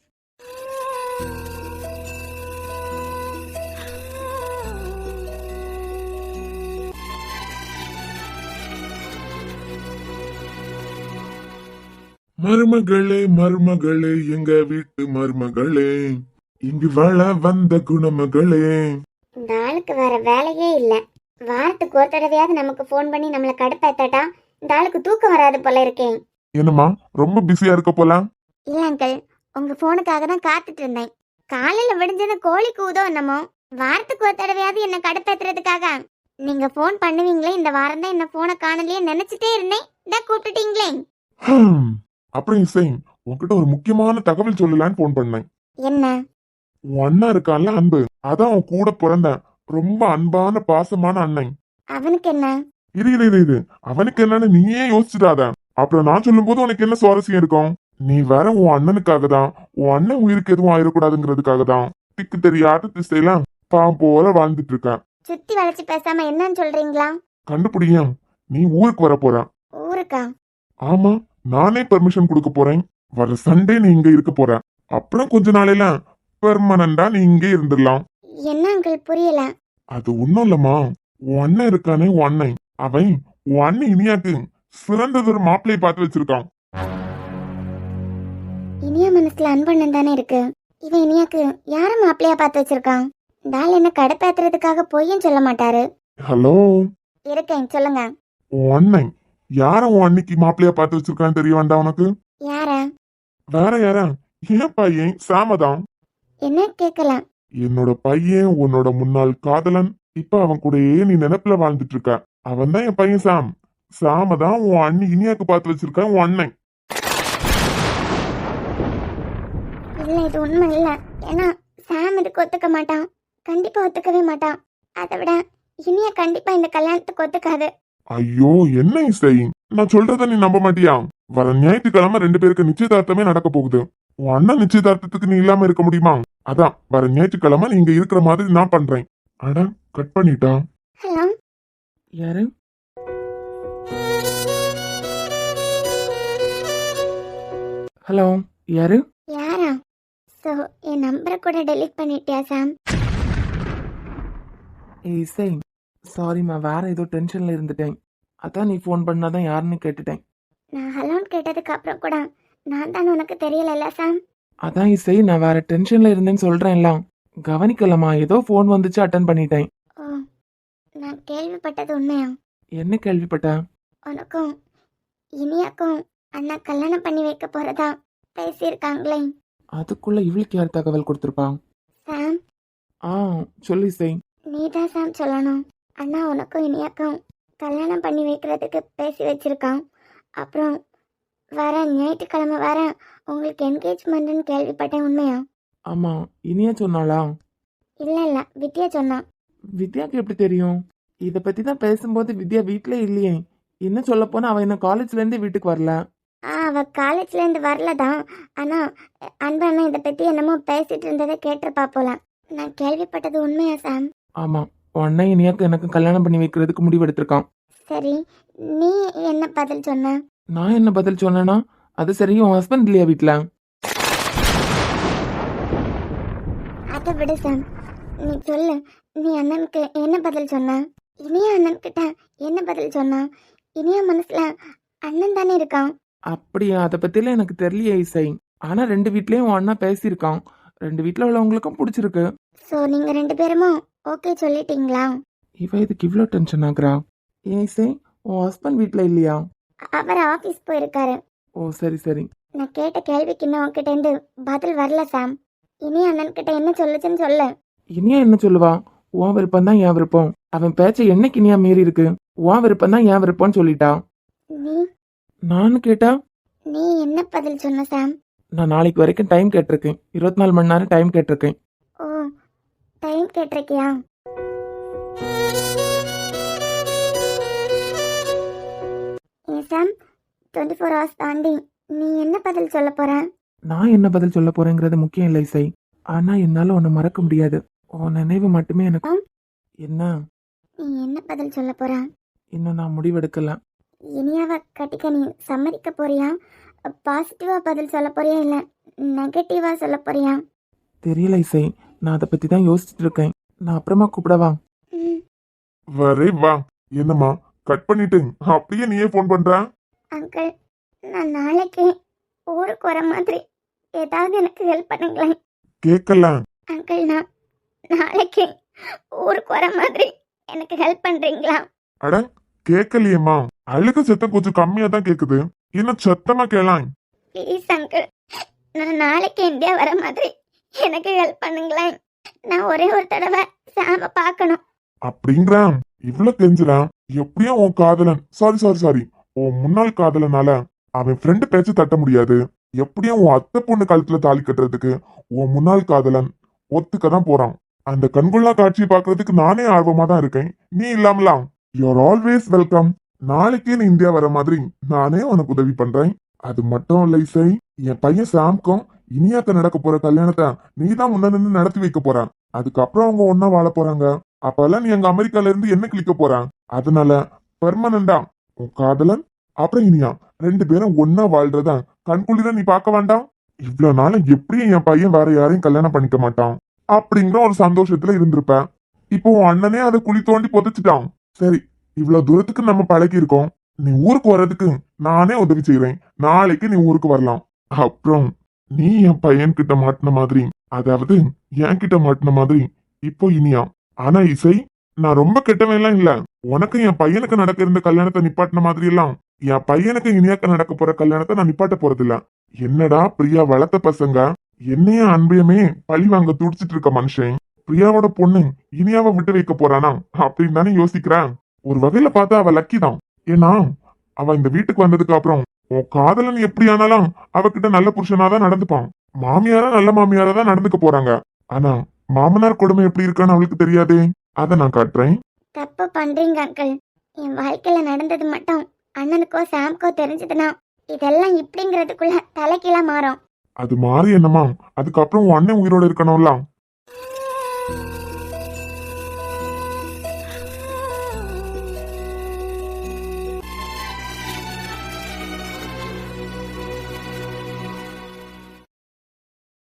மருமகளே மருமகளே எங்க வீட்டு மருமகளே, இங்கு வாழ வந்த குணமகளே. இந்த ஆளுக்கு வேற வேலையே இல்ல. வாரத்துக்கு ஒரு தடவையாவது நமக்கு ஃபோன் பண்ணி நம்மள கடுப்பேத்தட்டா இந்த ஆளுக்கு தூக்கம் வராது போல இருக்கேன். என்னம்மா ரொம்ப பிஸியா இருக்க போல? இல்ல அங்கிள், உங்க போனுக்காக தான் காத்துட்டு இருந்தேன். காலையில விடிஞ்சது கோழி கூதோ என்னமோ. வாரத்துக்கு ஒரு தடவையாவது என்ன கடுப்பேத்துறதுக்காக நீங்க போன் பண்ணுவீங்களே, இந்த வாரம் தான் என்ன போனை காணலையே நினைச்சிட்டே இருந்தேன். இதான் கூப்பிட்டுட்டீங்களே. அப்புறம் இசை, உன்கிட்ட ஒரு முக்கியமான தகவல் சொல்லலான்னு போன் பண்ணேன். என்ன? உன் அண்ணா இருக்கான்ல அன்பு, அதான் உன் கூட பிறந்த ரொம்ப அன்பான பாசமான அண்ணன். அவனுக்கு என்ன? இரு, அவனுக்கு என்னன்னு நீயே யோசிச்சிடாத. அப்புறம் நான் சொல்லும் போது உனக்கு என்ன சுவாரஸ்யம் இருக்கும்? நீ வேற உன் அண்ணனுக்காக தான், உன் அண்ணன் உயிருக்கு எதுவும் ஆயிடக்கூடாதுங்கிறதுக்காக தான் திக்கு தெரியாத திசையெல்லாம் பாம் போல வாழ்ந்துட்டு இருக்க. சுத்தி வளைச்சு பேசாம என்னன்னு சொல்றீங்களா? கண்டுபிடியும், நீ ஊருக்கு வர போற. ஊருக்கா? ஆமா, நானே பெர்மிஷன் கொடுக்க போறேன். வர சண்டே நீ இங்க இருக்க போற. அப்புறம் கொஞ்ச நாளையில பெர்மனண்டா நீ இங்கே இருந்துடலாம். என்ன அங்கிள், புரியல. அது ஒண்ணும் இல்லம்மா, உன் அண்ணன் இருக்கானே உன் அண்ணன், அவன் உன் அண்ணன் இனியாக்கு சிறந்ததொரு மாப்பிள்ளையை பார்த்து வச்சிருக்கான். இனியா மனசுல அன்பண்ணன் தானே இருக்கு. இவன் இனியாக்கு யார மாப்பிள்ளையா பார்த்து வச்சிருக்கான்? டால் என்ன கடுப்பேத்துறதுக்காக பொய்யும் சொல்ல மாட்டாரு. ஹலோ, இருக்கேன், சொல்லுங்க. உன் அண்ணன் யார உன் அன்னைக்கு மாப்பிள்ளையா பார்த்து வச்சிருக்கான்னு தெரிய வேண்டாம் உனக்கு? யார? வேற யாரா? என் பையன் சாமதான். என்ன கேட்கல. என்னோட பையன் உன்னோட முன்னாள் காதலன். இப்ப அவன் கூடயே நீ நினைப்புல வாழ்ந்துட்டு இருக்க. அவன் தான் என் பையன் சாம். சாம தான் உன் அண்ணி இனியாக்கு பார்த்து வச்சிருக்கான் உன் அண்ணன். இல்ல, இது உண்மை இல்ல. ஏன்னா சாம் இதுக்கு ஒத்துக்க மாட்டான். கண்டிப்பா ஒத்துக்கவே மாட்டான். அதை விட இனியா கண்டிப்பா இந்த கல்யாணத்துக்கு ஒத்துக்காது. ஐயோ, என்ன இசை, நான் சொல்றத நீ நம்ப மாட்டியா? வர ஞாயிற்றுக்கிழமை 2 பேருக்கு நிச்சயதார்த்தமே நடக்க போகுது. உன் அண்ணன் நிச்சயதார்த்தத்துக்கு நீ இல்லாம இருக்க முடியுமா? அதான் வர ஞாயிற்றுக்கிழமை நீ இங்க இருக்கிற மாதிரி நான் பண்றேன். அட, கட் பண்ணிட்டா. ஹலோ, யாரு? ஹலோ, யாரு? யாரா? சோ என் நம்பரை கூட டெலீட் பண்ணிட்டியா சாம்? ஏய் இசை, சாரிம்மா, வேற ஏதோ டென்ஷன்ல இருந்துட்டேன். அதான் நீ ஃபோன் பண்ணாதான் யாருன்னு கேட்டுட்டேன். நான் ஹலோன்னு கேட்டதுக்கு அப்புறம் கூட நான் தான் உனக்கு தெரியல சாம். அதான் இசை, நான் வேற டென்ஷன்ல இருந்தேன்னு சொல்றேன்ல. கவனிக்கலமா, ஏதோ ஃபோன் வந்துச்சு, அட்டன் பண்ணிட்டேன். ஓ, நான் கேள்விப்பட்டது உண்மையா? என்ன கேள்விப்பட்ட? உனக்கும் இனியாக்கும் அண்ணா கல்யாணம் பண்ணி வைக்க போறதா பேசியிருக்காங்களே. அதுக்குள்ள இவளுக்கு யார் தகவல் கொடுத்துருப்பா? சாம், ஆ, சொல்லு இசை. நீதான் சாம் சொல்லணும். அண்ணா உனக்கும் இனியாக்கும் கல்யாணம் பண்ணி வைக்கிறதுக்கு பேசி வச்சிருக்கான். அப்புறம் வர ஞாயிற்றுக்கிழமை வர உங்களுக்கு என்கேஜ்மெண்ட்னு கேள்விப்பட்டேன், உண்மையா? ஆமா, இனியா சொன்னாளா? இல்ல, வித்யா சொன்னான். வித்யாக்கு எப்படி தெரியும்? இத பத்தி தான் பேசும்போது வித்யா வீட்ல இல்லையே. என்ன சொல்ல போனா அவ என்ன காலேஜ்ல இருந்தே வீட்டுக்கு வரல. அவ காலேஜ்ல இருந்து வரலதான். ஆனா அன்பண்ணா இதை பத்தி என்னமோ பேசிட்டு இருந்ததை கேட்டிருப்பா போல. நான் கேள்விப்பட்டது உண்மையா சாம்? ஆமா, உன் அண்ணன் இனியாக்கு எனக்கு கல்யாணம் பண்ணி வைக்கிறதுக்கு முடிவெடுத்திருக்கான். சரி, நீ என்ன பதில் சொன்ன? நான் என்ன பதில் சொன்னேன்னா, அது சரி, உன் ஹஸ்பண்ட் இல்லையா வீட்ல? அதை விடு சாம், நீ சொல்லு. நீ அண்ணனுக்கு என்ன பதில் சொன்ன? இனியா அண்ணன் கிட்ட என்ன பதில் சொன்னா? இனியா மனசுல அண்ணன் தானே இருக்கான். அப்படியா? அதை பத்திலாம் எனக்கு தெரியலையே இசை. ஆனா 2 வீட்லயும் உன் அண்ணா பேசியிருக்கான். 2 வீட்ல உள்ளவங்களுக்கும் பிடிச்சிருக்கு. சோ நீங்க 2 பேருமோ ஓகே சொல்லிட்டீங்களா? இவ இதுக்கு இவ்வளோ டென்ஷன் ஆகுறா? ஏன் இசை, உன் ஹஸ்பண்ட் வீட்ல இல்லையா? அவர் ஆபீஸ் போயிருக்காரு. ஓ, சரி சரி. நான் கேட்ட கேள்விக்கு இன்னும் உங்ககிட்ட இருந்து பதில் வரல சாம். இனி அண்ணன் கிட்ட என்ன சொல்லுச்சுன்னு சொல்லு. இனியா என்ன சொல்லுவா? உன் விருப்பம் தான் என் விருப்பம். அவன் பேச்ச என்னைக்கு இனியா மீறி இருக்கு? உன் விருப்பம் தான் என் விருப்பம்னு சொல்லிட்டா. நீ நானு கேட்டா? நீ என்ன பதில் சொன்ன சாம்? நான் நாளைக்கு வரைக்கும் டைம் கேட்டிருக்கேன். 24 மணி நேரம் டைம் கேட்டிருக்கேன். ஓ, டைம் கேட்டிருக்கியா? ஏன் சாம், 24 hours தாண்டி நீ என்ன பதில் சொல்ல போற? நான் என்ன பதில் சொல்ல போறேங்கிறது முக்கியம் இல்லை இசை. ஆனா என்னால உன்னை மறக்க முடியாது. உன் நினைவு மட்டுமே எனக்கு. என்ன? நீ என்ன பதில் சொல்ல போற? இன்னும் நான் முடிவெடுக்கல. இனியாவை கட்டிக்க நீ சம்மதிக்க போறியா? பாசிட்டிவா பதில் சொல்ல போறியா இல்ல நெகட்டிவா சொல்ல போறியா? தெரியல இசை, நான் அதை பத்தி தான் யோசிச்சுட்டு இருக்கேன். நான் அப்புறமா கூப்பிடவா? ம், வரே வா. என்னம்மா, கட் பண்ணிட்டு அப்படியே நீயே போன் பண்ற? அங்கிள், நான் நாளைக்கு ஊருக்கு வர மாதிரி ஏதாவது எனக்கு ஹெல்ப் பண்ணுங்களேன். கேட்கல. அங்கிள், நான் நாளைக்கு ஊருக்கு வர மாதிரி எனக்கு ஹெல்ப் பண்றீங்களா? அட, கேட்கலையேம்மா. அழுக சத்தம் கொஞ்சம் கம்மியா தான் கேக்குது. இன்னும் சத்தமா கேளாம். ப்ளீஸ் அங்கிள், நான் நாளைக்கு இந்தியா வர மாதிரி எனக்கு ஹெல்ப் பண்ணுங்களேன். நான் ஒரே ஒரு தடவை சாம பார்க்கணும். அப்படிங்கிறான். இவ்வளவு கெஞ்சுறான். எப்படியும் உன் காதலன் சாரி உன் முன்னாள் காதலனால அவன் ஃப்ரெண்டு பேச்சு தட்ட முடியாது. எப்படியும் உன் அத்தை பொண்ணு கழுத்துல தாலி கட்டுறதுக்கு உன் முன்னாள் காதலன் ஒத்துக்க தான் போறான். அந்த கண்கொள்ளா காட்சியை பாக்குறதுக்கு நானே ஆர்வமா தான் இருக்கேன். நீ இல்லாமலாம் யூஆர் ஆல்வேஸ் வெல்கம். நாளைக்கே நீ இந்தியா வர மாதிரி நானே உனக்கு உதவி பண்றேன். அது மட்டும் இல்ல இசை, என் பையன் சாம்க்கும் இனியாக்க நடக்க போற கல்யாணத்தை நீ தான் முன்ன நின்று நடத்தி வைக்க போற. அதுக்கப்புறம் அவங்க ஒன்னா வாழ போறாங்க. அப்பெல்லாம் நீ எங்க அமெரிக்கால இருந்து என்ன கிளிக்க போற. அதனால பெர்மனண்டா உன் காதலன் அப்புறம் இனியா 2 பேரும் ஒன்னா வாழ்றதா கண்குளிர நீ பார்க்க வேண்டாம். இவ்வளவு நாளும் எப்படியும் என் பையன் வேற யாரையும் கல்யாணம் பண்ணிக்க மாட்டான் அப்படிங்கிற ஒரு சந்தோஷத்துல இருந்திருப்ப. இப்போ உன் அண்ணனே அதை குழி தோண்டி புதைச்சிட்டான். சரி, இவ்வளவு தூரத்துக்கு நம்ம பழகி இருக்கோம். நீ ஊருக்கு வர்றதுக்கு நானே உதவி செய்யறேன். நாளைக்கு நீ ஊருக்கு வரலாம். அப்புறம் நீ என் பையன் கிட்ட மாட்டின மாதிரி, அதாவது என் கிட்ட மாட்டின மாதிரி இப்போ இனியா. ஆனா இசை, நான் ரொம்ப கெட்டவன்லாம் இல்ல. உனக்கு என் பையனுக்கு நடக்க இருந்த கல்யாணத்தை நிப்பாட்டின மாதிரி எல்லாம் என் பையனுக்கு இனியாக்க நடக்க போற கல்யாணத்தை நான் நிப்பாட்ட போறதில்ல. என்னடா பிரியா வளர்த்த பசங்க என்னைய அன்பையுமே பழி வாங்க துடிச்சிட்டு இருக்க மனுஷன் பிரியாவோட பொண்ணு இனியாவை விட்டு வைக்க போறானா அப்படின்னு தானே யோசிக்கிறேன். ஒரு வகையில பார்த்தா அவ லக்கி தான். ஏன்னா அவ இந்த வீட்டுக்கு வந்ததுக்கு அப்புறம் உன் காதலன் எப்படி ஆனாலும் அவகிட்ட நல்ல புருஷனாதான் நடந்துப்பான். மாமியாரா நல்ல மாமியாரா தான் நடந்துக்க போறாங்க. ஆனா மாமனார் கொடுமை எப்படி இருக்கான்னு அவளுக்கு தெரியாதே. அதை நான் காட்டுறேன். தப்பு பண்றீங்க அங்கிள். என் வாழ்க்கையில நடந்தது மட்டும் அண்ணனுக்கோ சாம்க்கோ தெரிஞ்சதுன்னா இதெல்லாம் இப்படிங்கிறதுக்குள்ள தலைக்கீழா மாறும். அது மாறி என்னமா, அதுக்கப்புறம் உன் அண்ணன் உயிரோட இருக்கணும்ல.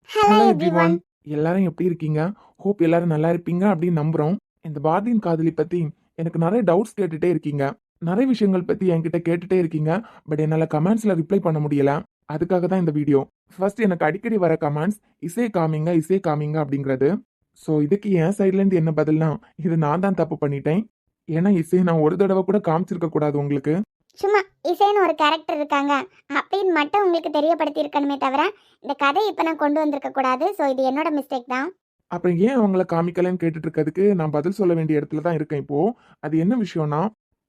ஹலோ எவ்ரிவன், எல்லாரும் எப்படி இருக்கீங்க? ஹோப் எல்லாரும் நல்லா இருப்பீங்க அப்படின்னு நம்புறோம். இந்த பாரதியின் காதலி பத்தி எனக்கு நிறைய டவுட்ஸ் கேட்டுட்டே இருக்கீங்க. நிறைய விஷயங்கள் பத்தி என்கிட்ட கேட்டுட்டே இருக்கீங்க. பட் என்னால கமெண்ட்ஸ்ல ரிப்ளை பண்ண முடியல. அதுக்காக தான் இந்த வீடியோ. ஃபர்ஸ்ட் எனக்கு அடிக்கடி வர கமெண்ட்ஸ் இசை காமிங்க அப்படிங்கிறது. ஸோ இதுக்கு என் சைட்ல இருந்து என்ன பதில்னா, இது நான் தான் தப்பு பண்ணிட்டேன். ஏன்னா இசை நான் ஒரு தடவை கூட காமிச்சிருக்க கூடாது உங்களுக்கு. சும்மா இசைன்னு ஒரு கேரக்டர் இருக்காங்க அப்படின்னு மட்டும் உங்களுக்கு தெரியப்படுத்தி இருக்கணுமே தவிர இந்த கதையை இப்போ நான் கொண்டு வந்திருக்க கூடாது. ஸோ இது என்னோட மிஸ்டேக் தான். அப்புறம் ஏன் அவங்கள காமிக்கலன்னு கேட்டுட்டு இருக்கிறதுக்கு நான் பதில் சொல்ல வேண்டிய இடத்துல தான் இருக்கேன் இப்போ. அது என்ன விஷயம்னா,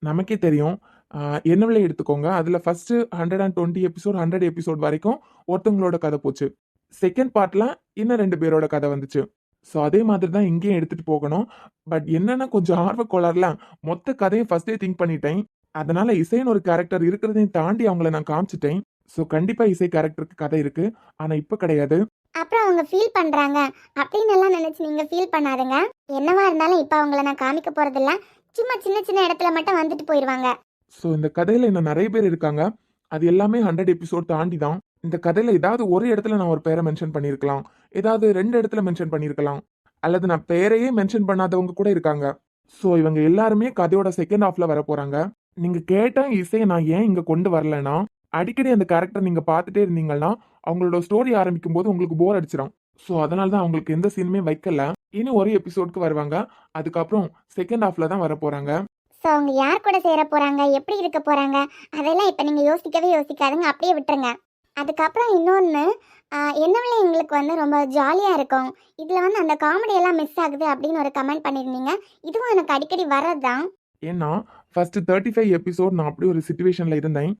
நமக்கே தெரியும். என்னவிலே எடுத்துக்கோங்க. அதில் ஃபர்ஸ்ட் 120 எபிசோட் 100 எபிசோட் வரைக்கும் ஒருத்தவங்களோட கதை போச்சு. செகண்ட் பார்ட்ல இன்னும் 2 பேரோட கதை வந்துச்சு. ஸோ அதே மாதிரி தான் இங்கேயும் எடுத்துட்டு போகணும். பட் என்னன்னா கொஞ்சம் ஆர்வக்கோளாறுல மொத்த கதையும் ஃபர்ஸ்டே திங்க் பண்ணிட்டேன். அதனால இசைன்னு ஒரு கேரக்டர் இருக்கிறதையும் தாண்டி அவங்கள நான் காமிச்சிட்டேன். ஸோ கண்டிப்பா இசை கேரக்டருக்கு கதை இருக்கு. ஆனா இப்போ கிடையாது. அப்புறம் அவங்க ஃபீல் பண்றாங்க அப்படின்னு எல்லாம் நினைச்சு நீங்க ஃபீல் பண்ணாதுங்க. என்னவா இருந்தாலும் இப்போ அவங்கள நான் காமிக்க போறதில்ல. சும்மா சின்ன சின்ன இடத்துல மட்டும் வந்துட்டு போயிடுவாங்க. ஸோ இந்த கதையில இன்னும் நிறைய பேர் இருக்காங்க. அது எல்லாமே 100 எபிசோட் தாண்டி தான். இந்த கதையில ஏதாவது ஒரு இடத்துல நான் ஒரு பேரை மென்ஷன் பண்ணியிருக்கலாம். ஏதாவது 2 இடத்துல மென்ஷன் பண்ணியிருக்கலாம். அல்லது நான் பேரையே மென்ஷன் பண்ணாதவங்க கூட இருக்காங்க. ஸோ இவங்க எல்லாருமே கதையோட செகண்ட் ஹாஃப்ல வர போறாங்க. நீங்க கேட்ட இசையை நான் ஏன் இங்க கொண்டு வரலன்னா, அடிக்கடி அந்த கேரக்டர் நீங்க பார்த்துட்டே இருந்தீங்கன்னா அவங்களோட ஸ்டோரி ஆரம்பிக்கும் போது உங்களுக்கு போர் அடிச்சிடும். ஸோ அதனால தான் அவங்களுக்கு எந்த சீனுமே வைக்கல. இனி ஒரு எபிசோடுக்கு வருவாங்க. அதுக்கப்புறம் செகண்ட் ஹாஃப்ல தான் வர போறாங்க. ஸோ அவங்க யார் கூட சேர போறாங்க, எப்படி இருக்க போறாங்க, அதெல்லாம் இப்போ நீங்க யோசிக்காதுங்க, அப்படியே விட்டுருங்க. அதுக்கப்புறம் இன்னொன்று, என்னவில எங்களுக்கு வந்து ரொம்ப ஜாலியாக இருக்கும். இதில் வந்து அந்த காமெடி எல்லாம் மிஸ் ஆகுது அப்படின்னு ஒரு கமெண்ட் பண்ணியிருந்தீங்க. இதுவும் எனக்கு அடிக்கடி வர்றது தான். ஏன்னா ஃபர்ஸ்ட் 35 எபிசோட் நான் அப்படி ஒரு சுச்சுவேஷன்ல இருந்தேன்.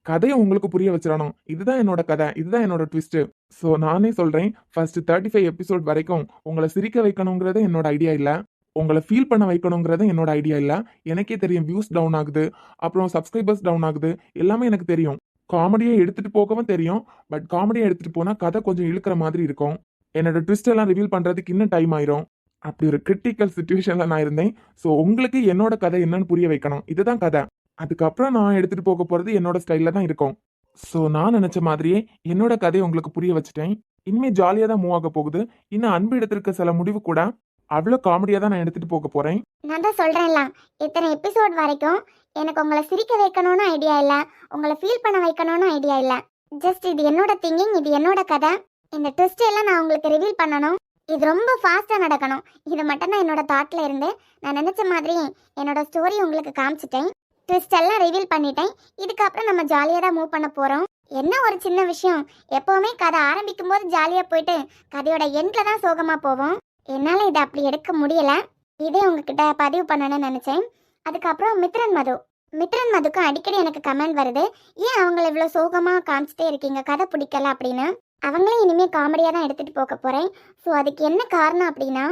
கதையை உங்களுக்கு புரிய வச்சிடணும். இதுதான் என்னோட கதை, இதுதான் என்னோட ட்விஸ்ட். ஸோ நானே சொல்றேன், ஃபர்ஸ்ட் 35 எபிசோட் வரைக்கும் உங்களை சிரிக்க வைக்கணுங்கிறது என்னோட ஐடியா இல்லை. உங்களை ஃபீல் பண்ண வைக்கணுங்கிறது என்னோட ஐடியா இல்லை. எனக்கே தெரியும் வியூஸ் டவுன் ஆகுது, அப்புறம் சப்ஸ்கிரைபர்ஸ் டவுன் ஆகுது, எல்லாமே எனக்கு தெரியும். காமெடியை எடுத்துட்டு போகவும் தெரியும். பட் காமெடியை எடுத்துட்டு போனா கதை கொஞ்சம் இழுக்கிற மாதிரி இருக்கும். என்னோட ட்விஸ்ட் எல்லாம் ரிவீல் பண்றதுக்கு இன்னும் டைம் ஆயிரும். அப்படி ஒரு கிரிட்டிக்கல் சுச்சுவேஷன்ல நான் இருந்தேன். ஸோ உங்களுக்கு என்னோட கதை என்னன்னு புரிய வைக்கணும். இதுதான் கதை. அதுக்கப்புறம் நான் எடுத்துட்டு போக போறது என்னோட ஸ்டைல்ல தான் இருக்கும். ஸோ நான் நினைச்ச மாதிரியே என்னோட கதையை உங்களுக்கு புரிய வச்சுட்டேன். இனிமே ஜாலியா தான் மூவ் ஆக போகுது. இன்னும் அன்பு எடுத்திருக்க சில முடிவு கூட அவ்வளோ காமெடியா தான் நான் எடுத்துட்டு போக போறேன். நான் தான் சொல்றேன்ல, இத்தனை எபிசோட் வரைக்கும் எனக்கு உங்களை சிரிக்க வைக்கணும்னு ஐடியா இல்லை, உங்களை ஃபீல் பண்ண வைக்கணும்னு ஐடியா இல்லை. ஜஸ்ட் இது என்னோட திங்கிங், இது என்னோட கதை. இந்த ட்விஸ்ட் எல்லாம் நான் உங்களுக்கு ரிவீல் பண்ணணும். இது ரொம்ப ஃபாஸ்ட்டாக நடக்கணும். இது மட்டும் தான் என்னோட தாட்டில் இருந்து நான் நினச்ச மாதிரி என்னோட ஸ்டோரி உங்களுக்கு காமிச்சிட்டேன். ட்விஸ்ட் எல்லாம் ரிவீல் பண்ணிட்டேன். இதுக்கப்புறம் நம்ம ஜாலியாக தான் மூவ் பண்ண போகிறோம். என்ன ஒரு சின்ன விஷயம், எப்பவுமே கதை ஆரம்பிக்கும் போது ஜாலியா போயிட்டு கதையோட எண்ட்ல தான் சோகமா போவோம். என்னால இதை அப்படி எடுக்க முடியல. இதே உங்ககிட்ட பதிவு பண்ணணும்னு நினைச்சேன். அதுக்கப்புறம் மித்ரன் மதுக்கும் அடிக்கடி எனக்கு கமெண்ட் வருது, ஏன் அவங்கள இவ்வளோ சோகமா காமிச்சிட்டே இருக்கீங்க, கதை பிடிக்கல அப்படின்னு. அவங்களே இனிமே காமெடியா தான் எடுத்துட்டு போக போறேன். ஸோ அதுக்கு என்ன காரணம் அப்படின்னா,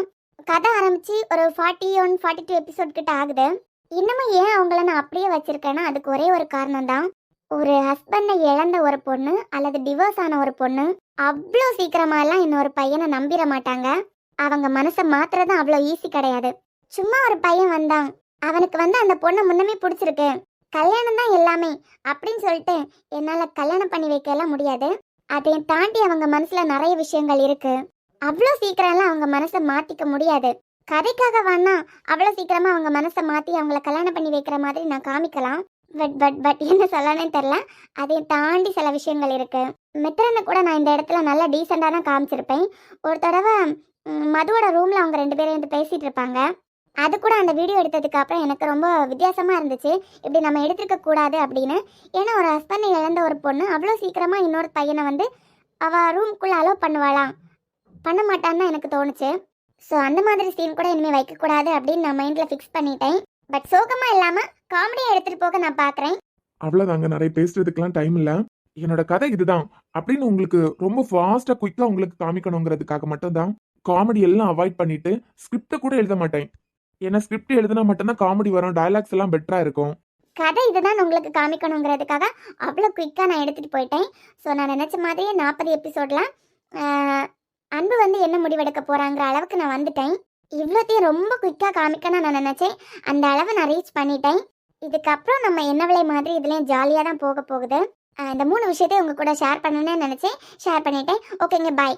கதை ஆரம்பிச்சு ஒரு 41-42 எபிசோட் கிட்ட ஆகுது. இன்னமும் ஏன் அவங்கள நான் அப்படியே வச்சிருக்கேன்னா அதுக்கு ஒரே ஒரு காரணம் தான். ஒரு ஹஸ்பண்டை இழந்த ஒரு பொண்ணு அல்லது டிவோர்ஸ் ஆன ஒரு பொண்ணு அவ்வளோ சீக்கிரமாலாம் இன்னொரு பையனை நம்பிட மாட்டாங்க. அவங்க மனசை மாத்துறது அவ்வளோ ஈஸி கிடையாது. சும்மா ஒரு பையன் வந்தான், அவனுக்கு அந்த பொண்ணை முன்னமே பிடிச்சிருக்கு, கல்யாணம் தான் எல்லாமே அப்படின்னு சொல்லிட்டு என்னால் கல்யாணம் பண்ணி வைக்கலாம் முடியாது. அதையும் தாண்டி அவங்க மனசுல நிறைய விஷயங்கள் இருக்கு. அவ்வளோ சீக்கிரம்லாம் அவங்க மனசை மாத்திக்க முடியாது. கதைக்காக வேணா அவ்வளோ சீக்கிரமா அவங்க மனசை மாத்தி அவங்கள கல்யாணம் பண்ணி வைக்கிற மாதிரி நான் காமிக்கலாம். பட் என்ன சொல்லணும்னு தெரில. அதையும் தாண்டி சில விஷயங்கள் இருக்கு. மித்ரனை கூட நான் இந்த இடத்துல நல்லா டீசெண்டாக தான் காமிச்சிருப்பேன். ஒரு தடவை மதுவோட ரூம்ல அவங்க 2 பேரும் வந்து பேசிட்டு இருப்பாங்க. அது கூட அந்த வீடியோ எடுத்ததுக்கு அப்புறம் எனக்கு ரொம்ப வித்தியாசமா இருந்துச்சு, இப்படி நம்ம எடுத்துருக்க கூடாது அப்படின்னு. ஏன்னா ஒரு ஹஸ்பண்டை இழந்த ஒரு பொண்ணு அவ்வளோ சீக்கிரமா இன்னொரு பையனை அவ ரூம்குள்ள அலோவ் பண்ணுவாளாம், பண்ண மாட்டான்னு எனக்கு தோணுச்சு. ஸோ அந்த மாதிரி சீன் கூட இனிமேல் வைக்கக்கூடாது அப்படின்னு நான் மைண்டில் ஃபிக்ஸ் பண்ணிட்டேன். பட் சோகமாக இல்லாமல் காமெடியாக எடுத்துகிட்டு போக நான் பார்க்குறேன். அவ்வளோதாங்க, நிறைய பேசுறதுக்கெல்லாம் டைம் இல்லை. என்னோட கதை இதுதான் அப்படின்னு உங்களுக்கு ரொம்ப ஃபாஸ்ட்டாக குயிக்காக உங்களுக்கு காமிக்கணுங்கிறதுக்காக மட்டும்தான் காமெடி எல்லாம் அவாய்ட் பண்ணிட்டு ஸ்கிரிப்டை கூட எழுத மாட்டேன். ஏன்னா ஸ்கிரிப்ட் எழுதினா மட்டும்தான் காமெடி வரும், டயலாக்ஸ் எல்லாம் பெட்டராக இருக்கும். கதை இதுதான் உங்களுக்கு காமிக்கணுங்கிறதுக்காக அவ்வளோ குயிக்காக நான் எடுத்துகிட்டு போயிட்டேன். ஸோ நான் நினச்ச மாதிரியே 40 எபிசோடில் அன்பு என்ன முடிவெடுக்க போகிறாங்கிற அளவுக்கு நான் வந்துட்டேன். இவ்வளோத்தையும் ரொம்ப குயிக்காக காமிக்கணும்னு நான் நினச்சேன். அந்த அளவை நான் ரீச் பண்ணிட்டேன். இதுக்கப்புறம் நம்ம என்ன விலை மாதிரி இதுலேயும் ஜாலியாக தான் போக போகுது. இந்த 3 விஷயத்தையும் உங்கள் கூட ஷேர் பண்ணணும்னு நினச்சேன், ஷேர் பண்ணிட்டேன். ஓகேங்க, பாய்.